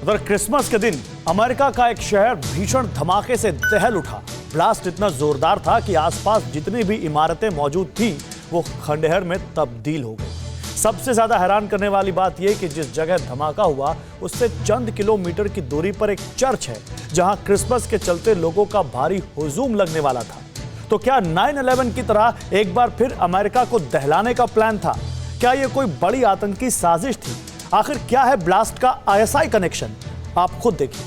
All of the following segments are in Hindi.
उधर क्रिसमस के दिन अमेरिका का एक शहर भीषण धमाके से दहल उठा। ब्लास्ट इतना जोरदार था कि आसपास जितनी भी इमारतें मौजूद थीं वो खंडहर में तब्दील हो गई। सबसे ज्यादा हैरान करने वाली बात यह कि जिस जगह धमाका हुआ उससे चंद किलोमीटर की दूरी पर एक चर्च है जहां क्रिसमस के चलते लोगों का भारी हुजूम लगने वाला था। तो क्या 9/11 की तरह एक बार फिर अमेरिका को दहलाने का प्लान था? क्या यह कोई बड़ी आतंकी साजिश थी? आखिर क्या है ब्लास्ट का आईएसआई कनेक्शन? आप खुद देखिए।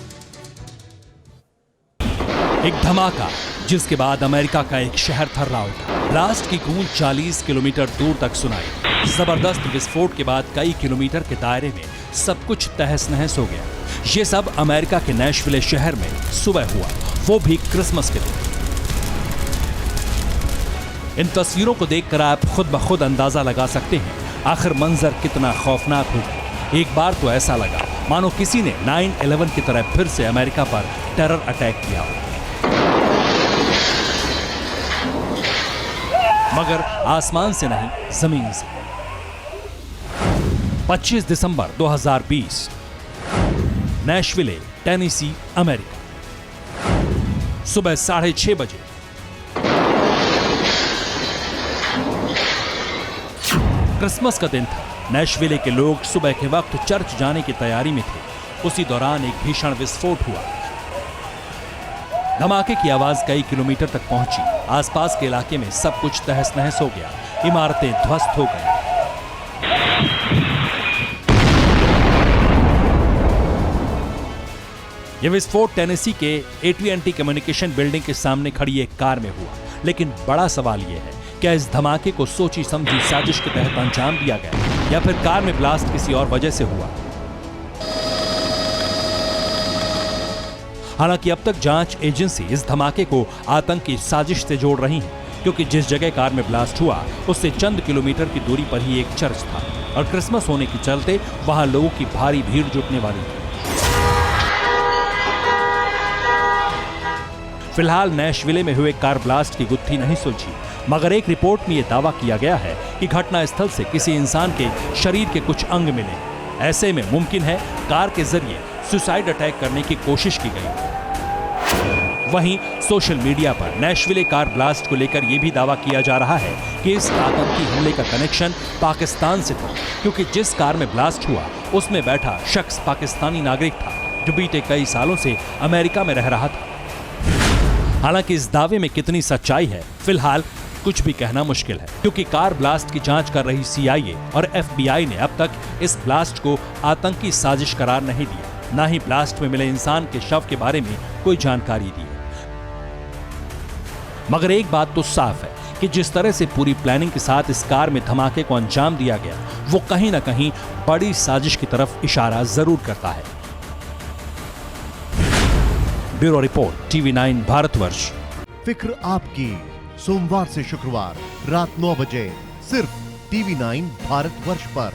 एक धमाका जिसके बाद अमेरिका का एक शहर थर्रा उठा। ब्लास्ट की गूंज 40 किलोमीटर दूर तक सुनाई। जबरदस्त विस्फोट के बाद कई किलोमीटर के दायरे में सब कुछ तहस नहस हो गया। ये सब अमेरिका के नैशविले शहर में सुबह हुआ, वो भी क्रिसमस के दिन। इन तस्वीरों को देखकर आप खुद ब खुद अंदाजा लगा सकते हैं आखिर मंजर कितना खौफनाक होगा। एक बार तो ऐसा लगा मानो किसी ने 9/11 की तरह फिर से अमेरिका पर टेरर अटैक किया हो। मगर आसमान से नहीं, जमीन से। 25 दिसंबर 2020, नैशविले, टेनेसी, अमेरिका। सुबह 6:30 बजे क्रिसमस का दिन था। नैशविले के लोग सुबह के वक्त चर्च जाने की तैयारी में थे। उसी दौरान एक भीषण विस्फोट हुआ। धमाके की आवाज कई किलोमीटर तक पहुंची। आसपास के इलाके में सब कुछ तहस नहस हो गया। इमारतें ध्वस्त हो गई। यह विस्फोट टेनेसी के AT&T कम्युनिकेशन बिल्डिंग के सामने खड़ी एक कार में हुआ। लेकिन बड़ा सवाल यह है, क्या इस धमाके को सोची समझी साजिश के तहत अंजाम दिया गया या फिर कार में ब्लास्ट किसी और वजह से हुआ? हालांकि अब तक जांच एजेंसी इस धमाके को आतंकी साजिश से जोड़ रही है, क्योंकि जिस जगह कार में ब्लास्ट हुआ उससे चंद किलोमीटर की दूरी पर ही एक चर्च था और क्रिसमस होने के चलते वहां लोगों की भारी भीड़ जुटने वाली थी। फिलहाल नैशविले में हुए कार ब्लास्ट की गुत्थी नहीं सुलझी, मगर एक रिपोर्ट में यह दावा किया गया है कि घटनास्थल से किसी इंसान के शरीर के कुछ अंग मिले। ऐसे में मुमकिन है कार के जरिए सुसाइड अटैक करने की कोशिश की गई। वहीं सोशल मीडिया पर नैशविले कार ब्लास्ट को लेकर यह भी दावा किया जा रहा है कि इस आतंकी हमले का कनेक्शन पाकिस्तान से था, क्योंकि जिस कार में ब्लास्ट हुआ उसमें बैठा शख्स पाकिस्तानी नागरिक था जो बीते कई सालों से अमेरिका में रह रहा था। हालांकि इस दावे में कितनी सच्चाई है, फिलहाल कुछ भी कहना मुश्किल है, क्योंकि कार ब्लास्ट की जांच कर रही CIA और FBI ने अब तक इस ब्लास्ट को आतंकी साजिश करार नहीं दिया, न ही ब्लास्ट में मिले इंसान के शव के बारे में कोई जानकारी दी है। मगर एक बात तो साफ है कि जिस तरह से पूरी प्लानिंग के साथ इस कार में धमाके को अंजाम दिया गया, वो कहीं ना कहीं बड़ी साजिश की तरफ इशारा जरूर करता है। Bureau report, TV9 Bharatvarsh. फिक्र आपकी, सोमवार से शुक्रवार रात 9 बजे सिर्फ TV9 भारतवर्ष पर।